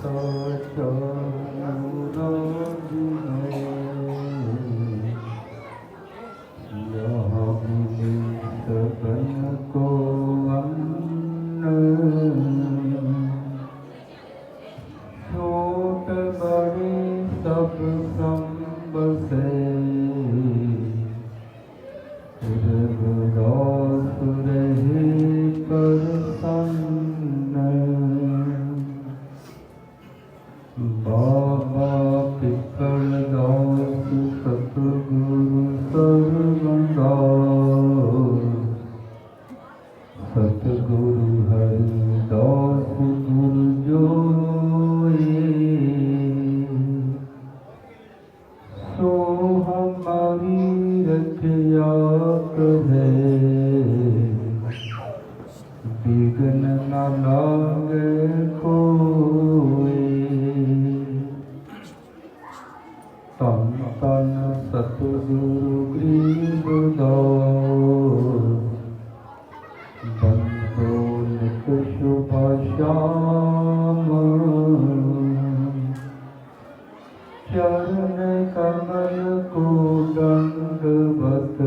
साचा मुराद है, यहाँ मिले सबन को अन्न, छोट बड़े सब संबसे, रघुदास रहे प्रसन्न। बाबा पिपल दास सतगुरु सर्वदास, सतगुरु हरिदास गुरु जोए, सो हमारी रखिया करे, बिघ्न न लागे कोई। धन धन सतगुरु गरीबदास, बंदो नित शुभ श्याम, चरण कमल को दंडवत,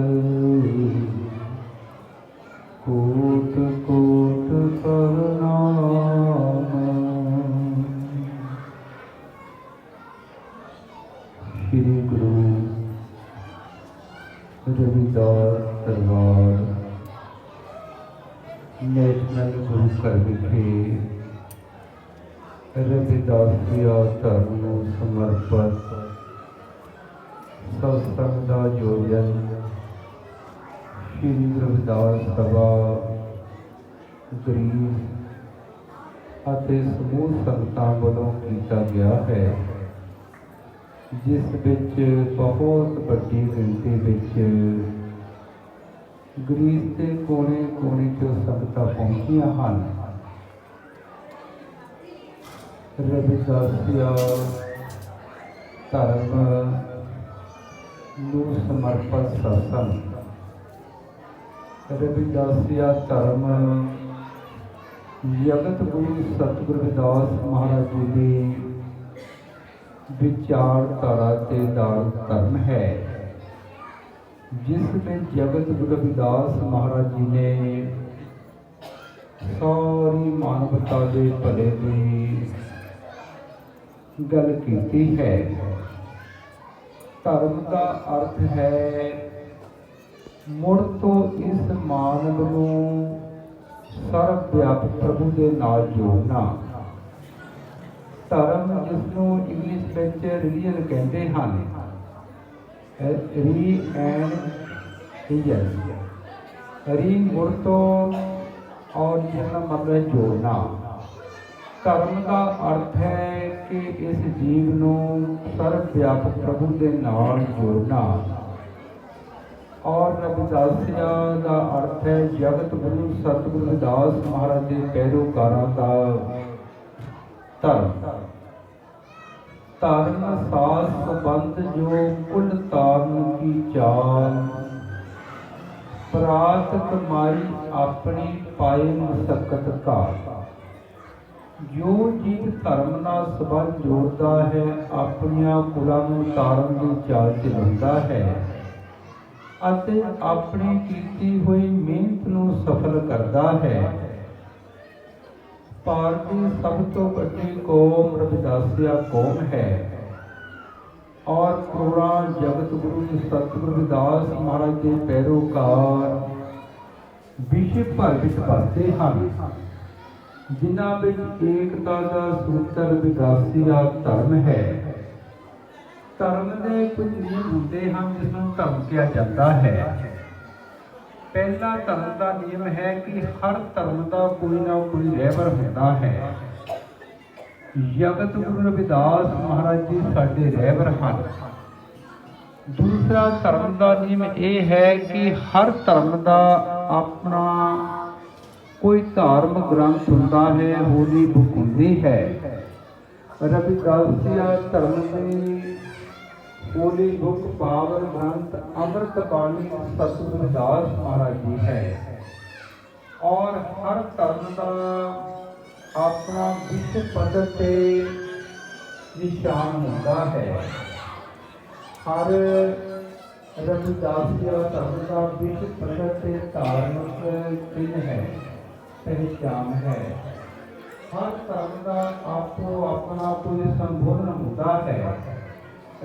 कोट कोट प्रणाम। श्री गुरु रविदास दरबार नेशनल गुरु घर विखे रविदासिया धर्म ਨੂੰ ਸਮਰਪਿਤ ਸਤਸੰਗ ਦਾ ਆਯੋਜਨ श्री रविदास सभा गरीब ਅਤੇ ਸਮੂਹ ਸੰਗਤਾਂ ਵੱਲੋਂ ਕੀਤਾ ਗਿਆ ਹੈ, जिस विच बहुत वड्डी गिनती विच गरीब के कोने कोने चों संगतां पहुंचियां हन। रविदासिया धर्म नूं समर्पित सत्संग, रविदासिया धर्म जगत गुरु सतगुरु रविदास महाराज जी की विचारधारा ते धर्म है, जिसमें जगत गुरु रविदास महाराज जी ने सारी मानवता के भले की गल की है। धर्म का अर्थ है मुड़ तो इस मानव नूं सर्वव्यापक प्रभु के नाल जोड़ना। धर्म जिसनों इंग्लिश में रिलीजन कहते हैं, री एंड रीजन, री मुड़ तो और जिसका मतलब जोड़ना। धर्म का अर्थ है कि इस जीव नूं सर्वव्यापक प्रभु के नाल जोड़ना। और रविदासिया का अर्थ है जगत गुरु सतगुरु रविदास महाराज के पैरोकारां का धर्म। धर्म सास संबंध जो कुल तारन की चाल, प्रात कमाई अपनी पाए मुसक्कत का। जो जीव धर्म नाल संबंध जोड़ता है, अपनिया कुलां नूं तारन की चाल चलाउंदा है अते अपनी कीती हुई मेहनत नूं सफल करता है। भारत की सब तो बड़ी कौम रविदासिया कौम है और करोड़ां जगत गुरु सतगुरु रविदास महाराज के पैरोकार विश्व भर विच बसते हैं, जिन्हां विच एकता का सूत्र रविदासिया धर्म है। धर्म के कुछ नियम होंदे हैं जिसनूं धर्म कहा जाता है। पहला धर्म का नियम है कि हर धर्म का कोई ना कोई रहबर होता है। जगत गुरु रविदास महाराज जी साडे रहबर हैं। दूसरा धर्म का नियम यह है कि हर धर्म का अपना कोई धार्मिक ग्रंथ होता है, होली बुक होती है। रविदासिया धर्म की होली बुक पावन ग्रंथ अमृत बाणी सतगुरु रविदास महाराज जी है। और हर धर्म का ਆਪਣਾ ਵਿਸ਼ਵ ਪੱਧਰ ਤੇ ਨਿਸ਼ਾਨ ਹੁੰਦਾ ਹੈ। ਹਰ ਰਵਿਦਾਸੀਆ ਧਰਮ ਦਾ ਵਿਸ਼ਵ ਪੱਧਰ ਤੇ ਧਾਰਮਿਕ ਚਿੰਨ੍ਹ ਹੈ, ਪਹਿਚਾਨ ਹੈ। ਹਰ ਧਰਮ ਦਾ ਆਪੋ ਆਪਣਾ ਕੋਈ ਸੰਬੋਧਨ ਹੁੰਦਾ ਹੈ।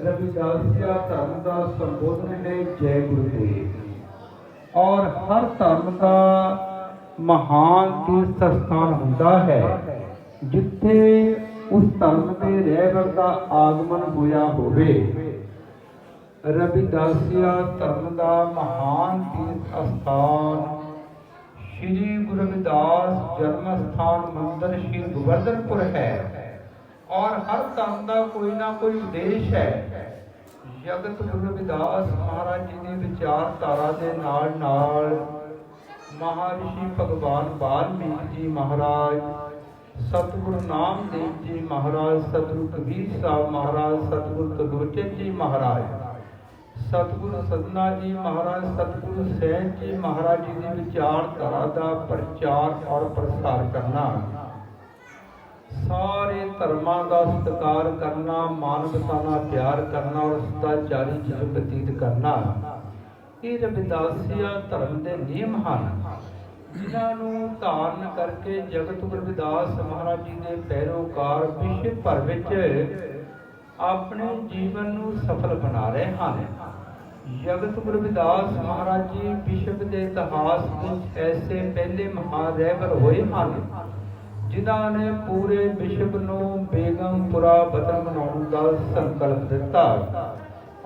ਰਵਿਦਾਸੀਆ ਧਰਮ ਦਾ ਸੰਬੋਧਨ ਹੈ ਜੈ ਗੁਰਦੇਵ। ਔਰ ਹਰ ਧਰਮ ਦਾ ਮਹਾਨ ਤੀਰਥ ਸਥਾਨ ਹੁੰਦਾ ਹੈ ਜਿੱਥੇ ਉਸ ਧਰਮ ਦੇ ਰਹਿਬਰ ਦਾ ਆਗਮਨ ਹੋਇਆ ਹੋਵੇ। ਰਵਿਦਾਸੀਆ ਧਰਮ ਦਾ ਮਹਾਨ ਤੀਰਥ ਅਸਥਾਨ ਸ਼੍ਰੀ ਗੁਰੂ ਰਵਿਦਾਸ ਜਨਮ ਸਥਾਨ ਮੰਦਰ ਸ਼੍ਰੀ ਗੋਵਰਧਨਪੁਰ ਹੈ। ਔਰ ਹਰ ਧਰਮ ਦਾ ਕੋਈ ਨਾ ਕੋਈ ਉਦੇਸ਼ ਹੈ। ਜਗਤ ਗੁਰੂ ਰਵਿਦਾਸ ਮਹਾਰਾਜ ਜੀ ਦੀ ਵਿਚਾਰਧਾਰਾ ਦੇ ਨਾਲ ਨਾਲ ਮਹਾਰਿਸ਼ੀ ਭਗਵਾਨ ਵਾਲਮੀਕ ਜੀ ਮਹਾਰਾਜ, ਸਤਿਗੁਰੂ ਨਾਮਦੇਵ ਜੀ ਮਹਾਰਾਜ, ਸਤਿਗੁਰੂ ਕਬੀਰ ਸਾਹਿਬ ਮਹਾਰਾਜ, ਸਤਿਗੁਰੂ ਤਰਲੋਚਨ ਜੀ ਮਹਾਰਾਜ, ਸਤਿਗੁਰੂ ਸਦਨਾ ਜੀ ਮਹਾਰਾਜ, ਸਤਿਗੁਰੂ ਸੈਨ ਜੀ ਮਹਾਰਾਜ ਜੀ ਦੀ ਵਿਚਾਰਧਾਰਾ ਦਾ ਪ੍ਰਚਾਰ ਔਰ ਪ੍ਰਸਾਰ ਕਰਨਾ, ਸਾਰੇ ਧਰਮਾਂ ਦਾ ਸਤਿਕਾਰ ਕਰਨਾ, ਮਾਨਵਤਾ ਨਾਲ ਪਿਆਰ ਕਰਨਾ ਔਰ ਸਦਾਚਾਰੀ ਜੀਵਨ ਬਤੀਤ ਕਰਨਾ, ਇਹ ਰਵਿਦਾਸੀਆ ਧਰਮ ਦੇ ਨਿਯਮ ਹਨ ਜਿਨ੍ਹਾਂ ਨੂੰ ਧਾਰਨ ਕਰਕੇ ਜਗਤ ਗੁਰੂ ਰਵਿਦਾਸ ਮਹਾਰਾਜ ਜੀ ਦੇ ਪੈਰੋਕਾਰ ਵਿਸ਼ਵ ਭਰ ਵਿੱਚ ਆਪਣੇ ਜੀਵਨ ਨੂੰ ਸਫਲ ਬਣਾ ਰਹੇ ਹਨ। ਜਗਤ ਗੁਰੂ ਰਵਿਦਾਸ ਮਹਾਰਾਜ ਜੀ ਵਿਸ਼ਵ ਦੇ ਇਤਿਹਾਸ ਵਿੱਚ ਐਸੇ ਪਹਿਲੇ ਮਹਾਨ ਰਹਿਬਰ ਹੋਏ ਹਨ ਜਿਨ੍ਹਾਂ ਨੇ ਪੂਰੇ ਵਿਸ਼ਵ ਨੂੰ ਬੇਗਮਪੁਰਾ ਵਤਨ ਬਣਾਉਣ ਦਾ ਸੰਕਲਪ ਦਿੱਤਾ।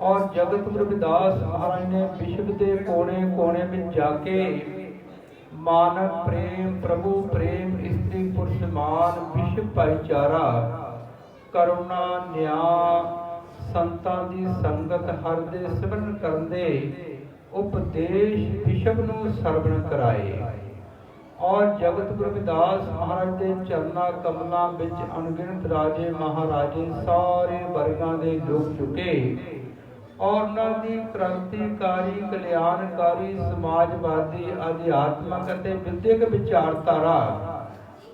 ਔਰ ਜਗਤ ਗੁਰੂ ਰਵਿਦਾਸ ਮਹਾਰਾਜ ਨੇ ਵਿਸ਼ਵ ਦੇ ਕੋਨੇ ਕੋਨੇ ਵਿੱਚ ਜਾ ਕੇ ਮਾਨਵ ਪ੍ਰੇਮ, ਪ੍ਰਭੂ ਪ੍ਰੇਮ, ਇਸਤਰੀ ਪੁਰਸ਼ ਮਾਨ, ਵਿਸ਼ਵ ਭਾਈਚਾਰਾ, ਕਰੁਣਾ, ਨਿਆਂ, ਸੰਤਾਂ ਦੀ ਸੰਗਤ, ਹਰ ਦੇ ਸਿਮਰਨ ਕਰਨ ਦੇ ਉਪਦੇਸ਼ ਵਿਸ਼ਵ ਨੂੰ ਸਰਵਣ ਕਰਾਏ। ਔਰ ਜਗਤ ਗੁਰੂ ਰਵਿਦਾਸ ਮਹਾਰਾਜ ਦੇ ਚਰਨਾਂ ਕਮਲਾਂ ਵਿੱਚ ਅਣਗਿਣਤ ਰਾਜੇ ਮਹਾਰਾਜੇ ਸਾਰੇ ਵਰਗਾਂ ਦੇ ਲੋਕ ਝੁਕੇ ਔਰ ਉਹਨਾਂ ਦੀ ਕ੍ਰਾਂਤੀਕਾਰੀ, ਕਲਿਆਣਕਾਰੀ, ਸਮਾਜਵਾਦੀ, ਅਧਿਆਤਮਕ ਅਤੇ ਵਿਦਿਅਕ ਵਿਚਾਰਧਾਰਾ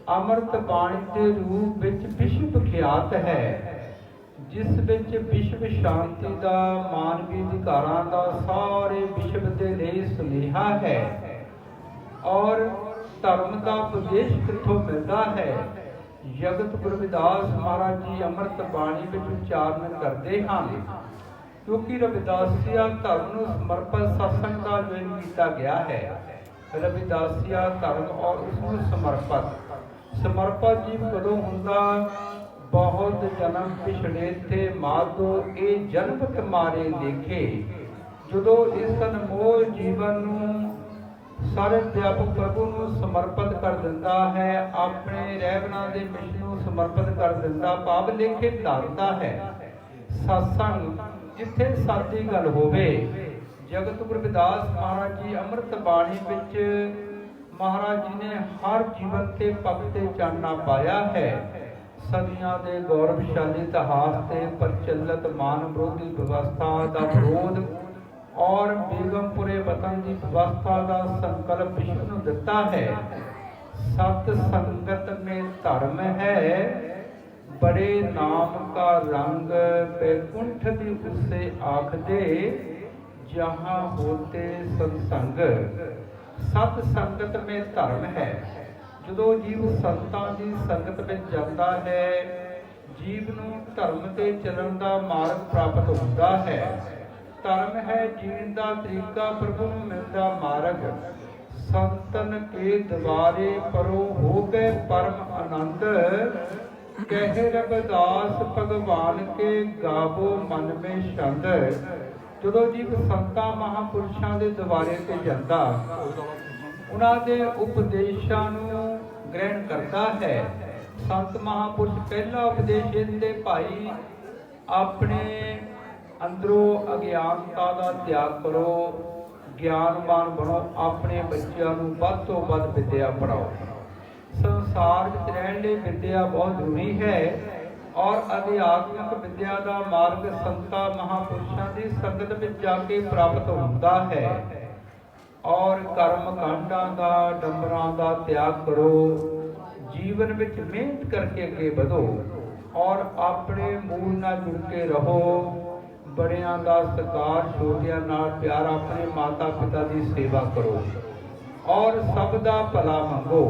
ਅੰਮ੍ਰਿਤ ਬਾਣੀ ਦੇ ਰੂਪ ਵਿੱਚ ਵਿਸ਼ਵ ਵਿਖਿਆਤ ਹੈ, ਜਿਸ ਵਿੱਚ ਵਿਸ਼ਵ ਸ਼ਾਂਤੀ ਦਾ, ਮਾਨਵੀ ਅਧਿਕਾਰਾਂ ਦਾ ਸਾਰੇ ਵਿਸ਼ਵ ਦੇ ਲਈ ਸੁਨੇਹਾ ਹੈ। ਔਰ ਧਰਮ ਦਾ ਉਪਦੇਸ਼ ਕਿੱਥੋਂ ਮਿਲਦਾ ਹੈ? ਜਗਤ ਗੁਰੂ ਰਵਿਦਾਸ ਮਹਾਰਾਜ ਜੀ ਅੰਮ੍ਰਿਤ ਬਾਣੀ ਵਿੱਚ ਉਚਾਰਨ ਕਰਦੇ ਹਨ, ਕਿਉਂਕਿ ਰਵਿਦਾਸੀਆ ਧਰਮ ਨੂੰ ਸਮਰਪਿਤ ਸਤਸੰਗ ਦਾ ਅਧਿਐਨ ਕੀਤਾ ਗਿਆ ਹੈ। ਰਵਿਦਾਸੀਆ ਧਰਮ ਔਰ ਉਸ ਨੂੰ ਸਮਰਪਿਤ ਜੀਵ ਕਦੋਂ ਹੁੰਦਾ? ਬਹੁਤ ਜਨਮ ਪਿਛੜੇ ਤੇ ਮਾਧੋ ਇਹ ਜਨਮ ਤੁਮਾਰੇ ਲੇਖੇ। ਜਦੋਂ ਇਸ ਅਨਮੋਲ ਜੀਵਨ ਨੂੰ ਸਾਰੇ ਵਿਆਪਕ ਪ੍ਰਭੂ ਨੂੰ ਸਮਰਪਿਤ ਕਰ ਦਿੰਦਾ ਹੈ, ਆਪਣੇ ਰਹਿਬਰਾਂ ਦੇ ਮਿਸ਼ਨ ਨੂੰ ਸਮਰਪਿਤ ਕਰ ਦਿੰਦਾ, ਭਾਵ ਲੇਖੇ ਧਾਰਦਾ ਹੈ। ਸਤਸੰਗ ਜਿੱਥੇ ਸਾਦੀ ਗੱਲ ਹੋਵੇ। ਜਗਤ ਗੁਰੂ ਰਵਿਦਾਸ ਮਹਾਰਾਜ ਜੀ ਅੰਮ੍ਰਿਤ ਬਾਣੀ ਵਿੱਚ ਮਹਾਰਾਜ ਜੀ ਨੇ ਹਰ ਜੀਵਨ ਤੇ ਪੱਗ ਤੇ ਚਾਨਣਾ ਪਾਇਆ ਹੈ। ਸਦੀਆਂ ਦੇ ਗੌਰਵਸ਼ਾਲੀ ਇਤਿਹਾਸ ਤੇ ਪ੍ਰਚਲਿਤ ਮਾਨ ਵਿਰੋਧੀ ਵਿਵਸਥਾ ਦਾ ਵਿਰੋਧ ਔਰ ਬੇਗਮਪੁਰੇ ਵਤਨ ਦੀ ਵਿਵਸਥਾ ਦਾ ਸੰਕਲਪ ਵਿਸ਼ਵ ਨੂੰ ਦਿੱਤਾ ਹੈ। ਸਤ ਸੰਗਤ ਮੇਂ ਧਰਮ ਹੈ, ਬੜੇ ਨਾਮ ਕਾ ਰੰਗ, ਬੈਕੁੰਠ ਵੀ ਉਸੇ ਆਖਦੇ, ਜਹਾਂ ਹੋਤੇ ਸੰਸੰਗ। ਸਤ ਸੰਗਤ ਮੇਂ ਧਰਮ ਹੈ। ਜਦੋਂ ਜੀਵ ਸੰਤਾਂ ਦੀ ਸੰਗਤ ਵਿੱਚ ਜਾਂਦਾ ਹੈ, ਜੀਵ ਨੂੰ ਧਰਮ ਤੇ ਚੱਲਣ ਦਾ ਮਾਰਗ ਪ੍ਰਾਪਤ ਹੁੰਦਾ ਹੈ। ਧਰਮ ਹੈ ਜੀਣ ਦਾ ਤਰੀਕਾ, ਪ੍ਰਭੂ ਨੂੰ ਮਿਲਦਾ ਮਾਰਗ। ਸੰਤਨ ਕੇ ਦਵਾਰੇ ਪਰੋ ਹੋ ਗਏ ਪਰਮ ਆਨੰਦ, ਕਹਿ ਰਵਿਦਾਸ ਭਗਵਾਨ ਕੇ ਗਾਵੋ ਮਨ ਮੇ ਛੰਦ। ਜਦੋਂ ਜੀਵ ਸੰਤਾਂ ਮਹਾਂਪੁਰਸ਼ਾਂ ਦੇ ਦਵਾਰੇ ਤੇ ਜਾਂਦਾ, ਉਹਨਾਂ ਦੇ ਉਪਦੇਸ਼ਾਂ ਨੂੰ ਗ੍ਰਹਿਣ ਕਰਦਾ ਹੈ। ਸੰਤ ਮਹਾਂਪੁਰਸ਼ ਪਹਿਲਾ ਉਪਦੇਸ਼ ਦਿੰਦੇ, ਭਾਈ ਆਪਣੇ ਅੰਦਰੋਂ ਅਗਿਆਨਤਾ ਦਾ ਤਿਆਗ ਕਰੋ, ਗਿਆਨਵਾਨ ਬਣੋ, ਆਪਣੇ ਬੱਚਿਆਂ ਨੂੰ ਵੱਧ ਤੋਂ ਵੱਧ ਵਿਦਿਆ ਪੜ੍ਹਾਓ। ਸੰਸਾਰ ਵਿੱਚ ਰਹਿਣ ਲਈ ਵਿਦਿਆ ਬਹੁਤ ਜ਼ਰੂਰੀ ਹੈ ਔਰ ਅਧਿਆਤਮਿਕ ਵਿਦਿਆ ਦਾ ਮਾਰਗ ਸੰਤਾਂ ਮਹਾਂਪੁਰਸ਼ਾਂ ਦੀ ਸੰਗਤ ਵਿੱਚ ਜਾ ਕੇ ਪ੍ਰਾਪਤ ਹੁੰਦਾ ਹੈ। ਔਰ ਕਰਮ ਕਾਂਡਾਂ ਦਾ, ਡੰਬਰਾਂ ਦਾ ਤਿਆਗ ਕਰੋ, जीवन में मेहनत करके अगे बढ़ो और अपने मूल नाल जुड़ के रहो। बड़ियां दा सत्कार, छोटियां नाल प्यार, अपने माता पिता की सेवा करो और सब दा भला मंगो।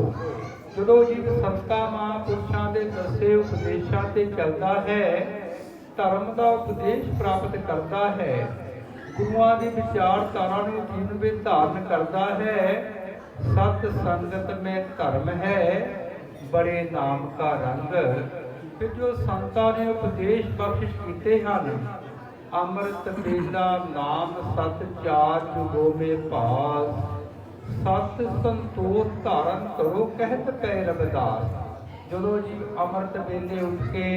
जदों जीव संतां महापुरुषां दे दसे उपदेशां ते चलदा है, धर्म का उपदेश प्राप्त करता है, गुरुआं दी विचारधारा नूं जीवन में धारण करता है। सत संगत में धर्म है, बड़े नाम का रंग। फिर जो संतां ने उपदेश बख्शिश कीते हन, अमृत बेला नाम सत चार जुगो में पास, सत संतोष धारण करो कहत पै रविदास। जदों जी अमृत वेले उठ के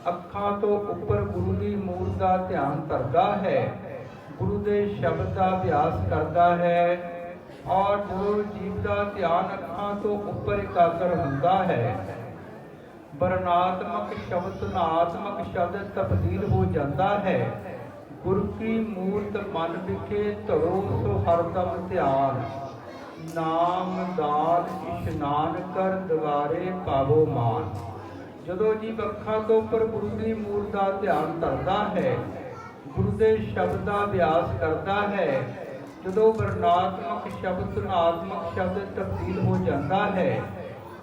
अखां तो उपर गुरु की मूल का ध्यान करता है, गुरु के शब्द का अभ्यास करता है और जो जीव का ध्यान अखां तो उपर एकाग्र होता है, वर्णात्मक शब्द धुनात्मक शब्द तब्दील हो जाता है। गुरु की मूर्त मन विखे धरो सो हरदम ध्यान, नाम दान इशनान कर द्वारे पावो मान। जदों जी अखां तो उपर गुरु की मूर्त का ध्यान करता है, गुरु के शब्द का अभ्यास करता है, जदों वर्णात्मक शब्द धुनात्मक शब्द तब्दील हो जाता है,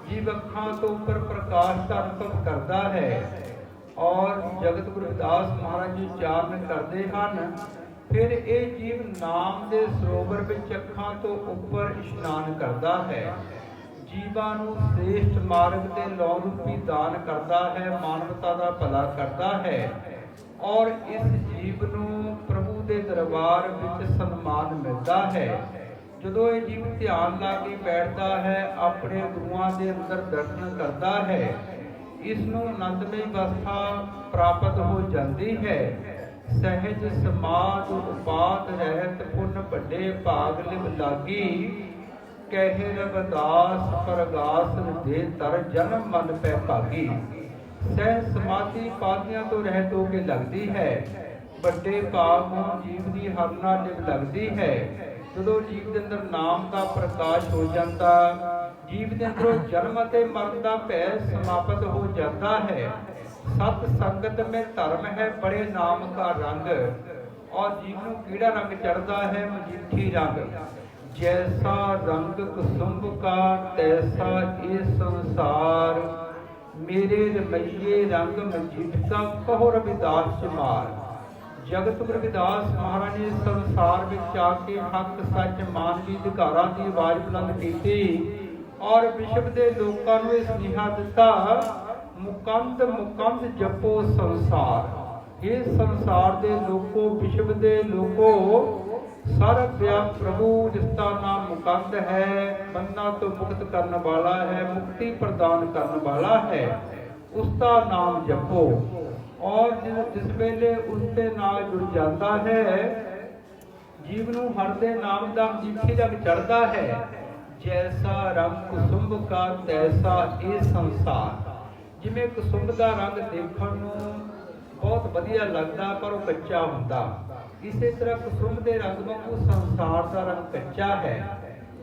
जीव अखां तो उपर प्रकाश का अनुभव करता है और जगत गुरु रविदास महाराज जी उच्चारण करते हैं। फिर ये जीव नाम के सरोवर विच अखां तो उपर इशनान करता है, जीवां नूं श्रेष्ठ मार्ग ते लौ रूपी दान करता है, मानवता का भला करता है और इस जीव नूं प्रभु के दरबार विच सन्मान मिलता है। जदों ये जीव ध्यान ला के बैठता है, अपने गुरुआं के अंदर दर्शन करता है, इसनूं आनंदमय अवस्था प्राप्त हो जाती है। सहज समाज उपात रहत पुन बड़े भाग लिव लागी, कहे रविदास परगास दे तर जन्म मन पै भागी। सह समाधि पादियां तो रहत हो के लगती है, बड़े भाग जीव की हरना लिव लगती है। जदों जीव के अंदर नाम का प्रकाश हो जाता, जीव के अंदरों जन्म ते मरण का भय समाप्त हो जाता है। सत संगत में धर्म है, बड़े नाम का रंग और जीव को कीड़ा रंग चढ़ता है, मजीठी रंग। जैसा रंग कुसुम का तैसा ये संसार, मेरे रमैये रंग मजीठा कहो रविदास चमार। जगत गुरु रविदास महाराज ने संसार में आके हक सच मानवी अधिकारां की आवाज़ बुलंद की और विश्व के लोगों को यह सुनेहा दिता, मुकंद मुकंद जपो संसार। ये संसार के लोगों, विश्व के लोगों, सर्वव्यापक प्रभु जिसका नाम मुकंद है, बंदा तो मुक्त करने वाला है, मुक्ति प्रदान करने वाला है, उसका नाम जपो। और जिस वेले उसके नाल जुड़ जाता है, जीव नूं हर दे नाम दा मजीठी रंग चढ़ता है। जैसा रंग कुसुम का तैसा ये संसार। जिमें कुसुम का रंग देखण नूं बहुत वधिया लगता पर वह कच्चा हुंदा, इसे तरह कुसुम के रंग वांगू संसार का रंग कच्चा है।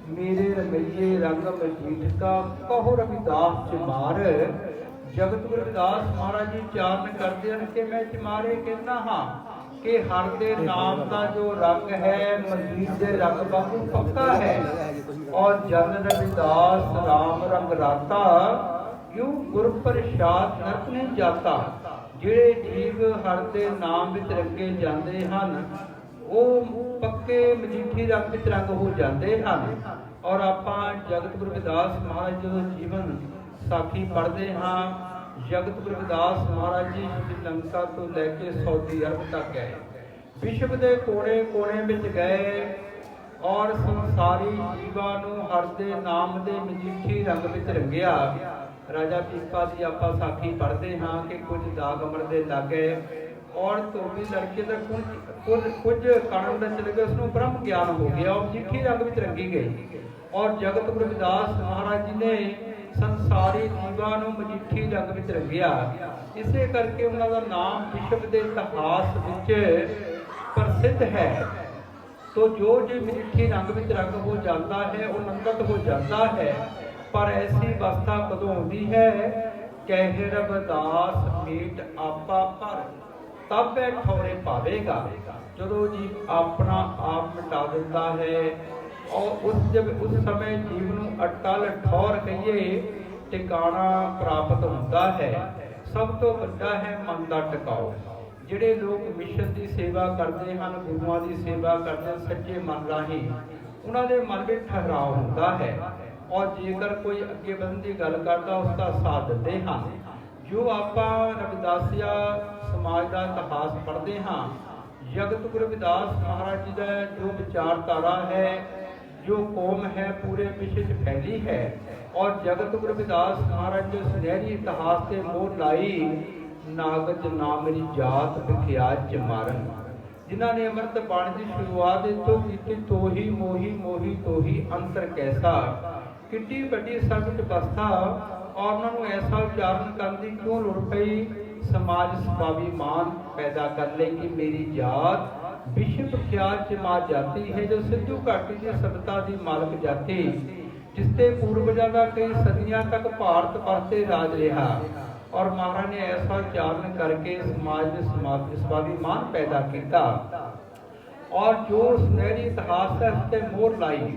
मेरे रमैये रंग मजीठ का कहो रविदास चमार। जगत गुरु रविदास महाराज जी उच्चारण करते हैं कि मैं चमारे कहना हाँ कि हर दे नाम का जो रंग है मजीठ के रंग वांगू पक्का है और जन रविदास राम रंग राता, यूं गुरु प्रसाद नरक नहीं जाता। ਜਿਹੜੇ जीव हर दे नाम विच रंगे जाते हैं ਉਹ पक्के मजीठी रंग विच रंग हो जाते हैं। और आपां जगत गुरु रविदास महाराज जी ਦਾ जीवन साखी पढ़ते हाँ। जगत गुरु रविदास महाराज जी श्रीलंका तो लैके सऊदी अरब तक गए, विश्व के कोने कोने में गए और संसारी जीवां नूं हर दे नाम दे मजीठी रंग विच रंगिया। राजा पीपा जी आप साखी पढ़ते हाँ कि कुछ दाग अमर दे लागे और धोबी लड़के का कुछ कारण चले गए, उसनों ब्रह्म ज्ञान हो गया और मजीठी रंग में रंगी गई। और जगत गुरु रविदास महाराज जी ने संसारी जीवां नूं मजीठी रंग में रंगिया। इसे करके उन्होंने नाम विश्व के इतिहास विच प्रसिद्ध है। तो जो मजीठी रंग में रंग हो जाता है, वो नंदत हो जाता है पर ऐसी अवस्था कदों होती है, कह रविदास मीट आपा पर तब वह ठौरे पावेगा। जो जीव अपना आप मिटा देता है और उस समय जीव नूं अटल ठौर कहिए टिकाणा प्राप्त होता है। सब तो वड्डा है मन का टिकाओ। ਜਿਹੜੇ ਲੋਕ ਮਿਸ਼ਨ ਦੀ ਸੇਵਾ ਕਰਦੇ ਹਨ, ਗੁਰੂਆਂ ਦੀ ਸੇਵਾ ਕਰਦੇ ਸੱਚੇ ਮਨ ਰਾਹੀਂ, ਉਹਨਾਂ ਦੇ ਮਨ ਵਿੱਚ ਠਹਿਰਾਵ ਹੁੰਦਾ ਹੈ ਔਰ ਜੇਕਰ ਕੋਈ ਅੱਗੇ ਵਧਣ ਦੀ ਗੱਲ ਕਰਦਾ ਉਸ ਦਾ ਸਾਥ ਦਿੰਦੇ ਹਨ। ਜੋ ਆਪਾਂ ਰਵਿਦਾਸੀਆ ਸਮਾਜ ਦਾ ਇਤਿਹਾਸ ਪੜ੍ਹਦੇ ਹਾਂ, ਜਗਤ ਗੁਰੂ ਰਵਿਦਾਸ ਮਹਾਰਾਜ ਜੀ ਦਾ ਜੋ ਵਿਚਾਰਧਾਰਾ ਹੈ, ਜੋ ਕੌਮ ਹੈ, ਪੂਰੇ ਵਿਸ਼ਵ 'ਚ ਫੈਲੀ ਹੈ ਔਰ ਜਗਤ ਗੁਰੂ ਰਵਿਦਾਸ ਮਹਾਰਾਜ ਦੇ ਸੁਨਹਿਰੀ ਇਤਿਹਾਸ ਤੇ ਮੋਹਰ ਲਾਈ। ਨਾਗਜ ਨਾ ਮੇਰੀ ਜਾਤ ਵਿਖਿਆਤ ਚ ਮਾਰਨ, ਜਿਨ੍ਹਾਂ ਨੇ ਅੰਮ੍ਰਿਤ ਬਾਣੀ ਦੀ ਸ਼ੁਰੂਆਤ ਇੱਥੋਂ ਕੀਤੀ। ਤੋਹੀ ਮੋਹੀ ਮੋਹੀ ਤੋਹੀ ਅੰਤਰ ਕੈਸਾ, ਕਿੱਡੀ ਵੱਡੀ ਸੰਗਤ ਅਵਸਥਾ ਔਰ ਉਹਨਾਂ ਨੂੰ ਐਸਾ ਉਚਾਰਨ ਕਰਨ ਦੀ ਕਿਉਂ ਲੋੜ ਪਈ? ਸਮਾਜ ਸਵਾਭਿਮਾਨ ਪੈਦਾ ਕਰ ਲਈ ਕਿ ਮੇਰੀ ਜਾਤ ਵਿਸ਼ਵ ਵਿਖਿਆਤ ਚ ਮਾ ਜਾਤੀ ਹੈ, ਜੋ ਸਿੱਧੂ ਘਾਟੀ ਦੀ ਸਭਿਅਤਾ ਦੀ ਮਾਲਕ ਜਾਤੀ, ਜਿਸ ਤੇ ਪੂਰਵਜਾਂ ਦਾ ਕਈ ਸਦੀਆਂ ਤੱਕ ਭਾਰਤ ਵਰਸ ਤੇ ਰਾਜ ਰਿਹਾ। और महाराज ने ऐसा उच्चारण करके समाज में स्वाभिमान पैदा किया और जो सुनहरी इतिहास है उस पर मोहर लाई।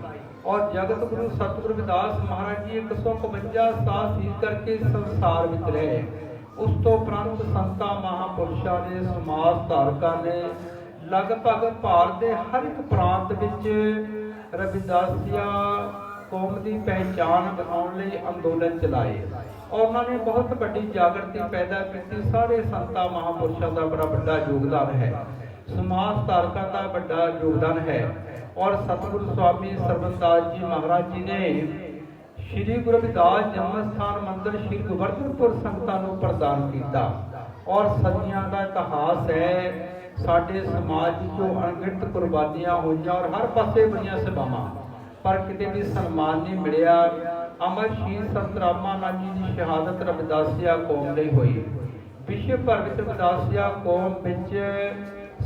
और जगत गुरु सतगुरु रविदास महाराज जी 152 साल सीत करके संसार में रहे। उस तो उपरंत संतां महापुरुषों ने, समाज धारकों ने लगभग भारत के हर एक प्रांत विच रविदासिया कौम की पहचान बनाने लई अंदोलन चलाए और उन्होंने बहुत बड़ी जागृति पैदा की। सारे संतां महापुरुषों का बड़ा बड़ा योगदान है, समाज धारकों का बड़ा योगदान है। और सतगुरु स्वामी सरबंदास जी महाराज जी ने श्री गुरु रविदास जन्म स्थान मंदिर श्री गोवर्धनपुर संगतां नूं प्रदान किया। और सदियां का इतिहास है, साडे समाज जो अणगिणत कुर्बानियां होईयां और हर पासे बड़ियां सभावां, पर किते भी सन्मान नहीं मिलिया। अमर शहीद संत रामानंद जी की शहादत रविदासिया कौम लई हुई। विश्व भर में रविदासिया कौम विच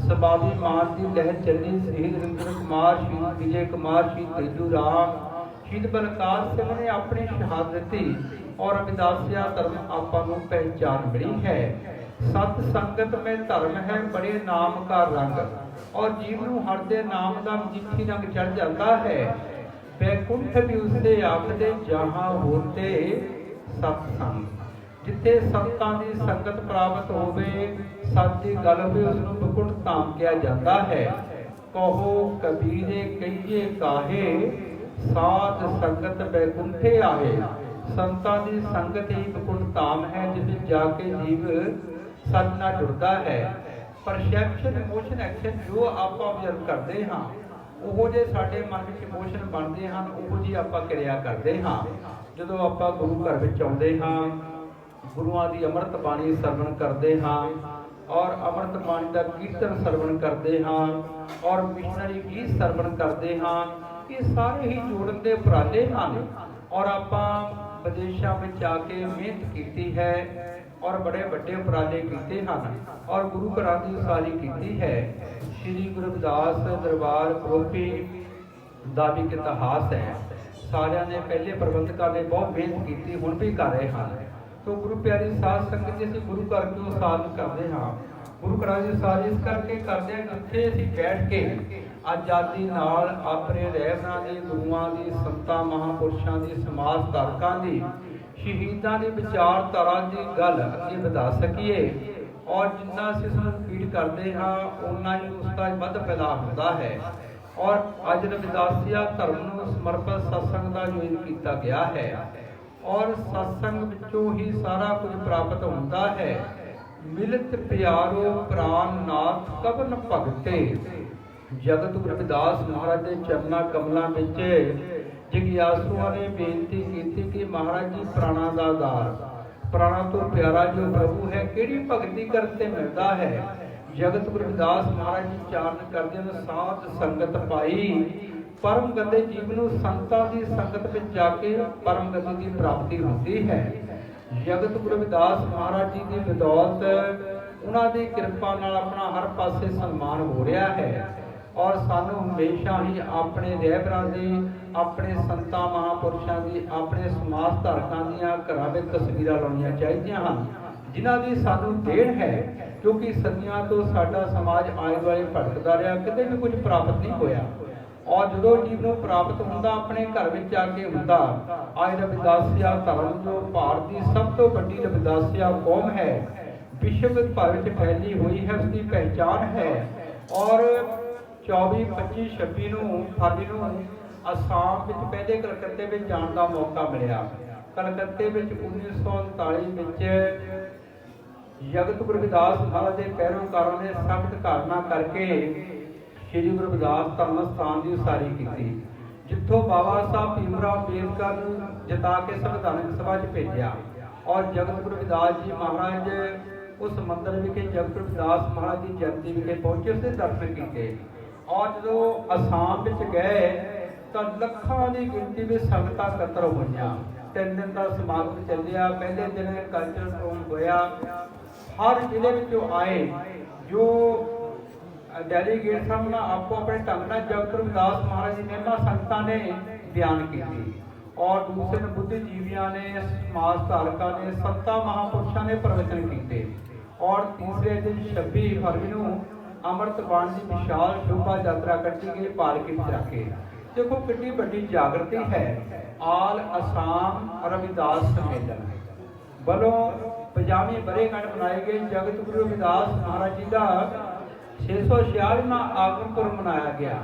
स्वाभिमान की लहर चली। शहीद रिंदर कुमार, शहीद विजय कुमार, शहीद तेजू राम, शहीद बलकार सिंह ने अपनी शहादत दी और रविदासिया धर्म आपां नूं पहचान मिली है। सत संगत में धर्म है बड़े नाम का रंग, और जीव नूं हर दे नाम का मजीठी रंग चढ़ जाता है। बैकुंठ भी उससे आखदे जहां होते सत्संग, जिथे संतां दी संगत प्राप्त होवे, सच दी गल होवे, उसनूं बैकुंठ धाम किया जाता है। कहो कबीरे कहिए काहे, साध संगत बैकुंठे आहे। संतां दी संगत ही बैकुंठ धाम है, जिसे जाके जीव सच नाल जुड़ता है। परसैप्शन, इमोशन, एक्शन जो आप ऑब्जर्व करते हाँ, ਉਹੋ ਜਿਹੇ ਸਾਡੇ ਮਨ ਵਿੱਚ ਇਮੋਸ਼ਨ ਬਣਦੇ ਹਨ, ਉਹੋ ਜਿਹੀ ਆਪਾਂ ਕਿਰਿਆ ਕਰਦੇ ਹਾਂ। ਜਦੋਂ ਆਪਾਂ ਗੁਰੂ ਘਰ ਵਿੱਚ ਆਉਂਦੇ ਹਾਂ, ਗੁਰੂਆਂ ਦੀ ਅੰਮ੍ਰਿਤ ਬਾਣੀ ਸਰਵਣ ਕਰਦੇ ਹਾਂ ਔਰ ਅੰਮ੍ਰਿਤ ਬਾਣੀ ਦਾ ਕੀਰਤਨ ਸਰਵਣ ਕਰਦੇ ਹਾਂ ਔਰ ਮਿਸ਼ਨਰੀ ਗੀਤ ਸਰਵਣ ਕਰਦੇ ਹਾਂ, ਇਹ ਸਾਰੇ ਹੀ ਜੋੜਨ ਦੇ ਉਪਰਾਲੇ ਹਨ। ਔਰ ਆਪਾਂ ਵਿਦੇਸ਼ਾਂ ਵਿੱਚ ਆ ਕੇ ਮਿਹਨਤ ਕੀਤੀ ਹੈ और बड़े बड़े उपराले किए हैं और गुरु घरां की उसारी की है। श्री गुरु रविदास दरबार करोपी का भी इतिहास है। सारिया ने पहले प्रबंधकों ने बहुत मेहनत की, हुण भी कर रहे हैं। तो गुरु प्यारी साध संगत जी, गुरु घर की उसारी करते हैं। गुरु घरां की उसारी इस करके करते हैं जिथे असीं बैठ के आज़ादी नाल अपने रहना की, गुरुआं की, संतां महापुरुषों की, समाज धारकों की, शहीदां की विचारधारा की गल अगे वधा सकीए। और जिन्ना असीं उसनूं रिपीट करते हाँ, उन्ना ही उसका वध फैलाव होता है। और अज रविदासिया धर्म नूं समर्पित सत्संग का आयोजन किया गया है और सत्संग विचों ही सारा कुछ प्राप्त होता है। मिलत प्यारो प्राण नाथ कवन भगते, जगत गुरु रविदास महाराज के चरना कमलों विच जिज्ञासुओं ने बेनती की कि महाराज जी प्राणा का आधार, प्राणा तो प्यारा जो प्रभु है, किहड़ी भगती करते मिलता है। जगत गुरु रविदास महाराज जी चारण करते हैं, साध संगत पाई परम गति जीव नूं संतां दी संगत में जाके परम गति की प्राप्ति होती है। जगत गुरु रविदास महाराज जी की बदौलत उन्हां दी किरपा नाल अपना हर पासे सन्मान हो रहा है और सानू हमेशा ही अपने रहबरां दी, अपने संतां महापुरुषां दी, अपने समाज धारकां दीआं घरां विच तस्वीरां लाउणीआं चाहीदियां हन, जिन्हां दी सानू देण है। क्योंकि सदियां तो साडा समाज आले दुआले भटकदा रहा, किते भी कुछ प्राप्त नहीं होया। और जो जीव को प्राप्त होंदा अपने घर में जाके होंदा। आज रविदासिया धर्म जो भारत की सब तो बड़ी रविदासिया कौम है, विश्व भर में फैली हुई है, उसकी पहचान है। और 24, 25, 26 फरवरी को आसाम में पहले कलकत्ते में जाने का मौका मिला। कलकत्ते में 1939 जगत गुरु रविदास महाराज के पैरोकारों ने सख्त धारणा करके श्री गुरु रविदास धर्म स्थान की उसारी की, जिथों बाबा साहब भीमराव अम्बेडकर जिता के संविधानिक सभा भेजा। और जगत गुरु रविदास जी महाराज उस मंदिर विखे जगत गुरु रविदास महाराज की जयंती विखे पहुंचे, उसके दर्शन किए। और जो आसाम में गए तो लखों की गिनती में संगत इकट्ठा हुई। 3 दिन का समागम चलिया। पहले दिन कल्चरल प्रोग्राम होया, हर जिले में आए जो डेलीगेट सामने आपको अपने ढंग से जगत गुरु रविदास महाराज जी ने संगतां ने बयान की। और दूसरे बुद्धिजीवियों ने, समाज धारकों ने, संतां महापुरुषों ने प्रवचन किए। और तीसरे दिन 26 फरवरी को अमृत बाणी की विशाल शोभा यात्रा कटी गई पालकी में रखे। देखो कितनी बड़ी जागृति है। आल आसाम रविदास सम्मेलन वालों 50वीं बरेगंढ मनाई गई। जगत गुरु रविदास महाराज जी का 646वां आगमन मनाया गया।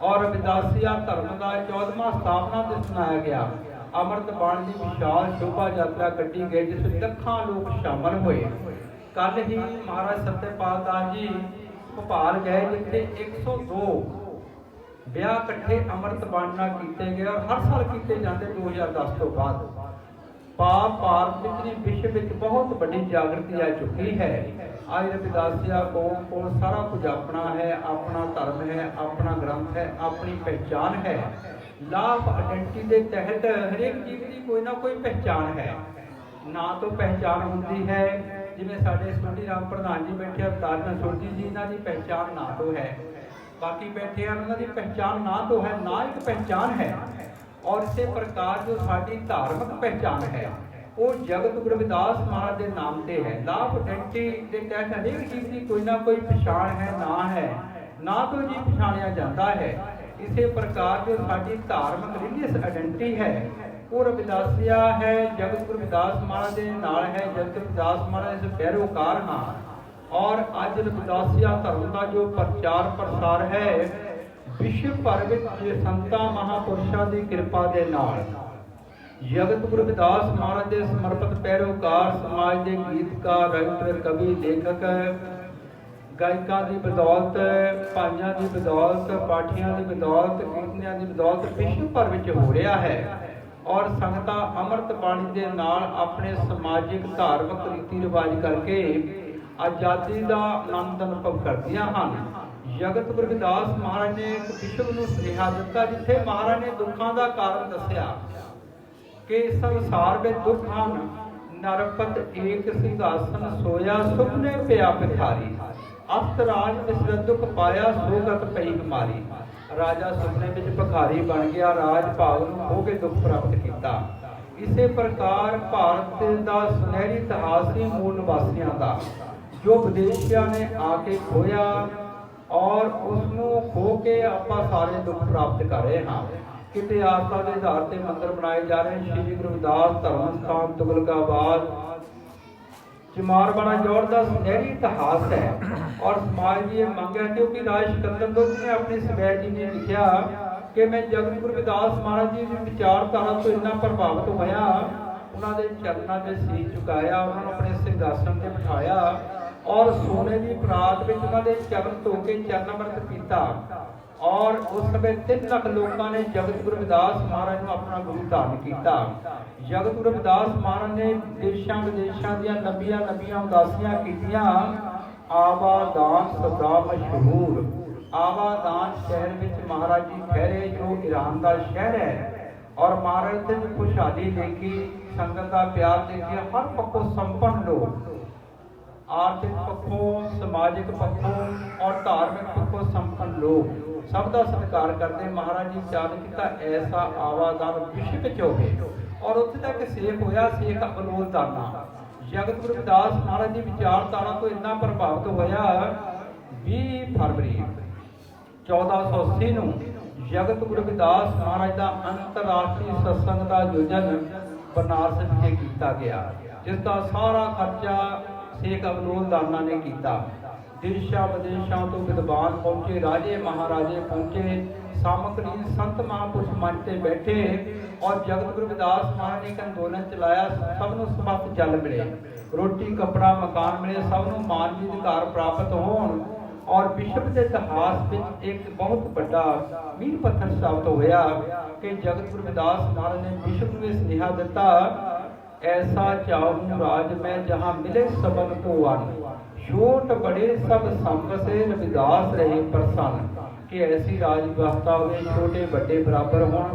और रविदासिया धर्म का 14वां स्थापना दिवस मनाया गया। अमृत बाणी की विशाल शोभा यात्रा कटी गई, जिसमें लखों लोग शामिल हुए। कल ही महाराज सत्यपाल दास जी भोपाल गए, जिथे 102 ब्याह इकट्ठे अमृत बाणी नाल कीते गए और हर साल किए जाते 2010 तो बाद। पाप भारत में विश्व में बहुत बड़ी जागृति आ चुकी है। आज रविदासिया कौम को सारा कुछ अपना है, अपना धर्म है, अपना ग्रंथ है, अपनी पहचान है। लाभ आइडेंटिटी के तहत हरेक जीव की कोई ना कोई पहचान है। ना तो पहचान होती है जिवें साडे सोढ़ी राम प्रधान जी बैठे अवतार सोढ़ी जी, इन्हां दी पहचान ना तो है। बाकी बैठे हैं उन्हां दी पहचान ना तो है, ना एक पहचान है। और इसी प्रकार जो साडी धार्मिक पहचान है वो जगत गुरु रविदास महाराज के नाम से है। लाभ आइडेंटिटी के तहत हरेक जीव की कोई ना कोई पछाण है, ना तो जी पछाणिया जाता है। इसी प्रकार जो साडी धार्मिक रिलीजियस आइडेंटिटी है वो रविदासिया है, जगत गुरु रविदास महाराज के नाल है। जगत रविदास महाराज के पैरोकार हाँ। और अज रविदासिया धर्म का जो प्रचार प्रसार है विश्व भर में संतां महापुरुषों की कृपा के नाल जगत गुरु रविदास महाराज के समर्पित पैरोकार समाज के गीतकार, राइटर, कवि, लेखक, गायकों की बदौलत, भाइयों की बदौलत, पाठियों की बदौलत, कीर्तनियां की बदौलत विश्व भर में हो रहा है। और संगतां अमृत बाणी के नाल अपने समाजिक धार्मिक रीति रिवाज करके आज़ादी का आनंद अनुभव करदियां हन। जगत गुरु रविदास महाराज ने एक विश्व को सुनेहा दिता, जिथे महाराज ने दुखों का कारण दसिया कि संसार में दुख हैं। नरपत एक सिंहासन सोया, सुपने पिया भिखारी। अस्त राज तिसरे दुख पाया, सोगत पई हमारी। राजा सुपने में भिखारी बन गया, राज भाग नूं खो के दुख प्राप्त किया। इसे प्रकार भारत का सुनहरी इतिहास ही मूल निवासियों का, जो विदेशियों ने आके खोया और उसनों खो के आपां सारे दुख प्राप्त कर रहे हैं। किते आस्था के आधार पर मंदिर बनाए जा रहे हैं। श्री गुरु रविदास धर्म स्थान तुगलकाबाद चमारवाड़ा जौड़ का सुनहरी इतिहास है। और समाज की मंग है, क्योंकि राज सिकंदर लोधी ने अपनी स्वै जी ने लिखा कि मैं जगत गुरु रविदास महाराज जी की विचारधारा तो इन्ना प्रभावित होया, उन्होंने चरणों से शीश झुकाया, उन्होंने अपने सिंहासन से बिठाया और सोने की परात में उन्होंने चरण धो के चरण अमृत पीता। और उस समय 3 लाख लोगों ने जगत गुरु रविदास महाराज को अपना गुरु धारण किया। जगत गुरु रविदास महाराज ने देशों विदेशों दी लंबियां उदासियां कीतियां। आवादान सदा मशहूर। आवादान शहर में महाराज जी ठहरे, जो ईरान का शहर है। और महाराज ने खुशहाली देखी, संगत का प्यार देखिए, हर पक्षों संपन्न लोग, आर्थिक पक्षों, सामाजिक पक्षों और धार्मिक पक्षों संपन्न लोग सब का सत्कार करते महाराज जी विचार किया ऐसा आवादान विश्व विच होवे और उत्थे तक सेख होया सेख अबलोल दाना। जगत गुरु रविदास महाराज जी विचारधारा तो इन्ना प्रभावित होया 20 फरवरी 1480 ਨੂੰ जगत गुरु रविदास महाराज का अंतरराष्ट्रीय सत्संग का आयोजन बनारस विखे किया गया, जिसका सारा खर्चा शेख अबलोल दाना ने किया। देशा विदेशों तो विद्वान पहुंचे, राजे महाराजे पहुंचे, सामग्री संत महापुरुष मंच से बैठे और जगत गुरु रविदास महाराज ने एक अंदोलन चलाया। सबनों समस्त जल मिले, रोटी कपड़ा मकान मिले, सबनों मानवी अधिकार प्राप्त होण और विश्व के इतिहास में एक बहुत बड़ा मील पत्थर साबित होया कि जगत गुरु रविदास महाराज ने विश्व में स्नेहा दिता, ऐसा चाहूं राज में जहां मिले सबन को वन, छोट बड़े सब संग से रविदास रहे प्रसन्न, कि ऐसी राज व्यवस्था हो छोटे बड़े बराबर हों,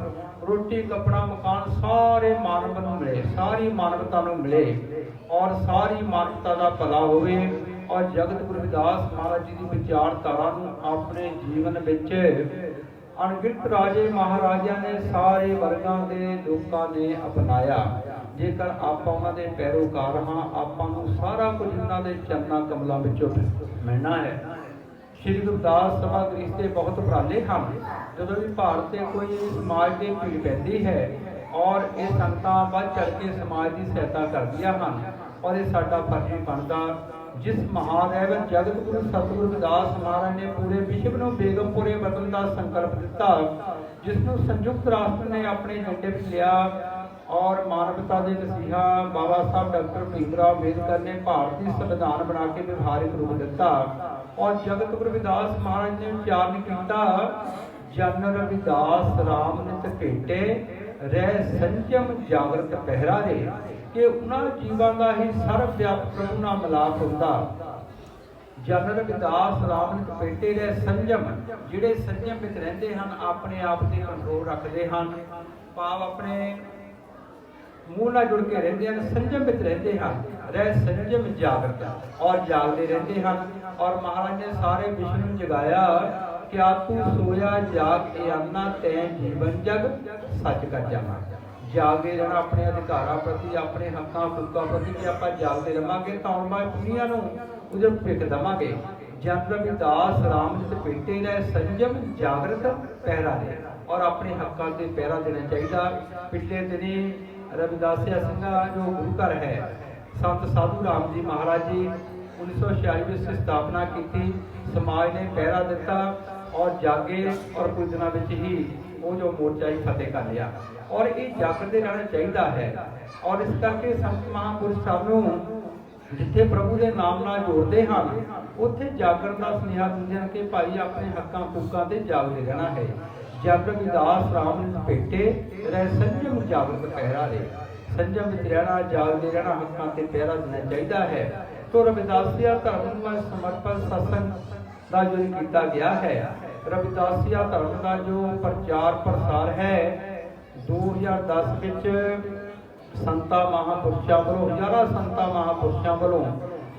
रोटी कपड़ा मकान सारे मानव नूं मिले, सारी मानवता नूं मिले और सारी मानवता का भला होवे। और जगत गुरु रविदास महाराज जी की विचारधारा अपने जीवन विच अणगिणत राजे महाराजा ने सारे वर्गां दे लोकां ने अपनाया। जेकर आपां उन्हां दे पैरोकार हाँ, आपां नूं सारा कुछ उन्हां दे चरनां कमलां विचों मिलना है। श्री गुरदास सभा गृह से बहुत उपराले हैं। जो भी भारत से कोई समाज की भीड़ पैंदी है और ये संगतां बढ़ चढ़ के समाज की सहायता करदियां हन और ये साडा फर्ज भी बनदा। जिस महादेव जगत गुरु सतगुरु रविदास महाराज ने पूरे विश्व में बेगमपुरे बदलने का संकल्प दिता, जिसनों संयुक्त राष्ट्र ने अपने झंडे में लिया और मानवता के मसीहा बाबा साहब डॉक्टर भीमराव अम्बेडकर ने भारतीय संविधान बना के व्यवहारिक रूप दिता। और जगत गुरु रविदास महाराज ने उच्चारण किया, जन रविदास राम नित भेटे रह संयम जागृत पहरा रे, कि उन्होंने जीवन का ही सर्वव्यापक प्रभु नाल मिलाप होंदा। जन रविदास राम नित भेटे रह संयम, जिहड़े संयम विच रहिंदे हन, अपने आप से कंट्रोल रखते हैं, भाव अपने मूल नाल जुड़ के रहिंदे हन, संयम विच रहिंदे हन, रह संयम जागृत और जागते रहते हैं। और महाराज ने सारे विश्व नूं जगाया, क्या तू सोया जाग के आना तैं जीवन जग सच कर जाना। जागते रहना अपने अधिकारों प्रति, अपने हकों हुक्कों प्रति, कि आप जागते रहांगे तो आने वाली दुनिया नूं उहदे भविख देवांगे। जन रविदास राम नित भेटे रह संयम जागृत पहरा दे, और अपने हकों से पहरा देना चाहिए। पिछले दिनी रविदासिया सिंघा जो गुरु घर है, संत साधु राम जी महाराज जी 1946 में स्थापना की, समाज ने पहरा दिता और जागे और कुछ दिनों में ही वो जो मोर्चा ही फतेह कर लिया। और ये जागते रहना चाहिए है। और इस करके संत महापुरुष सानू जिथे प्रभु के नाम नाल जोड़ते हैं, उत्थे जागरण का स्नेहा दिंदे हैं कि भाई अपने हकों हुक्कों से जागते रहना है। जग रविदास राम नित भेटे रह संयम जागृत पहरा दे, संयम विच रहना, जागते रहना, हकों से पहरा देना चाहिए है। तो रविदासिया धर्म में समर्पित सत्संग का जो किया गया है, रविदासिया धर्म का जो प्रचार प्रसार है 2010 विच संतां महापुरुषों वालों, हज़ारां संतां महापुरुषों वालों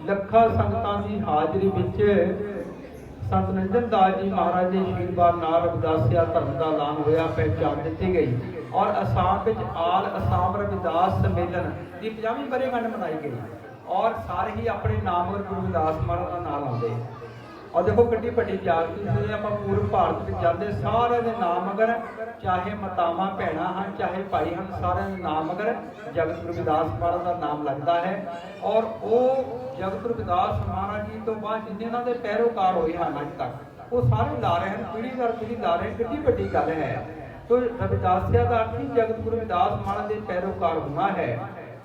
लखां संगतां की हाज़री विच संत निरंजन दास जी महाराज के आशीर्वाद नाल रविदासिया धर्म का ऐलान होया, पहचान दी गई। और असम विच आल असम रविदास सम्मेलन की 50वीं वर्षगांठ मनाई गई और सारे ही अपने नाम और गुरु रविदास महाराज का नाम लाते। और देखो कितनी बड़ी जागती से आप पूरे भारत में जाते, सारे के नाम अगर चाहे मातावां भैणां हैं, चाहे भाई हैं, सारे नाम अगर जगत गुरु रविदास महाराज का नाम लगता है। और वो जगत गुरु रविदास महाराज जी तो बाद जिन्हें उन्होंने पैरोकार होए हैं अज तक, वो सारे ला रहे हैं, पीढ़ी दर पीढ़ी ला रहे हैं। कितनी बड़ी गल है। तो रविदासिया का अर्थ ही जगत गुरु रविदास महाराज के पैरोकार होना है।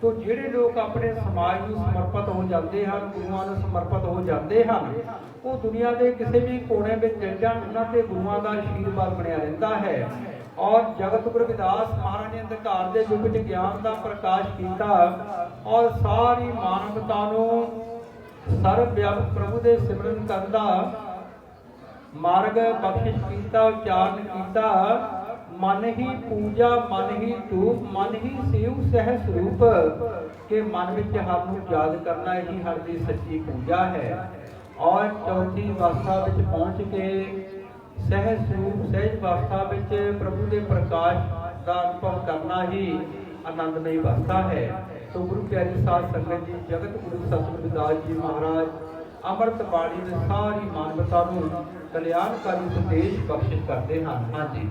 तो जिहड़े लोग अपने समाज को समर्पित हो जाते हैं, गुरुओं को समर्पित हो जाते हैं, वो दुनिया के किसी भी कोने में चल जान, उन्होंने गुरुओं का आशीर्वाद बनया रहता है। और जगत गुरु रविदास महाराज ने अंधकार के युग में ज्ञान का प्रकाश किया और सारी मानवता को सर्वव्यापक प्रभु के सिमरन करने का मार्ग बख्शिश किया, उच्चारण किया। मन ही पूजा, मन ही धूप, मन ही शिव सह स्वरूप, के मन में हर नूं याद करना ही हर की सच्ची पूजा है। और चौथी अवस्था में पहुँच के ਸਹਿਜ ਸਰੂਪ ਸਹਿਜ ਅਵਸਥਾ ਵਿੱਚ ਪ੍ਰਭੂ ਦੇ ਪ੍ਰਕਾਸ਼ ਦਾ ਅਨੁਭਵ ਕਰਨਾ ਹੀ ਆਨੰਦਮਈ ਅਵਸਥਾ ਹੈ। ਸੋ ਗੁਰੂ ਪਿਆਰੀ ਸਾਧ ਸੰਗਤ ਜੀ, ਜਗਤ ਗੁਰੂ ਸਤਿਗੁਰੂ ਰਵਿਦਾਸ ਜੀ ਮਹਾਰਾਜ ਅੰਮ੍ਰਿਤ ਬਾਣੀ ਦੇ ਸਾਰੀ ਮਾਨਵਤਾ ਨੂੰ ਕਲਿਆਣਕਾਰੀ ਉਪਦੇਸ਼ ਬਖਸ਼ਿਸ਼ ਕਰਦੇ ਹਨ। ਹਾਂਜੀ।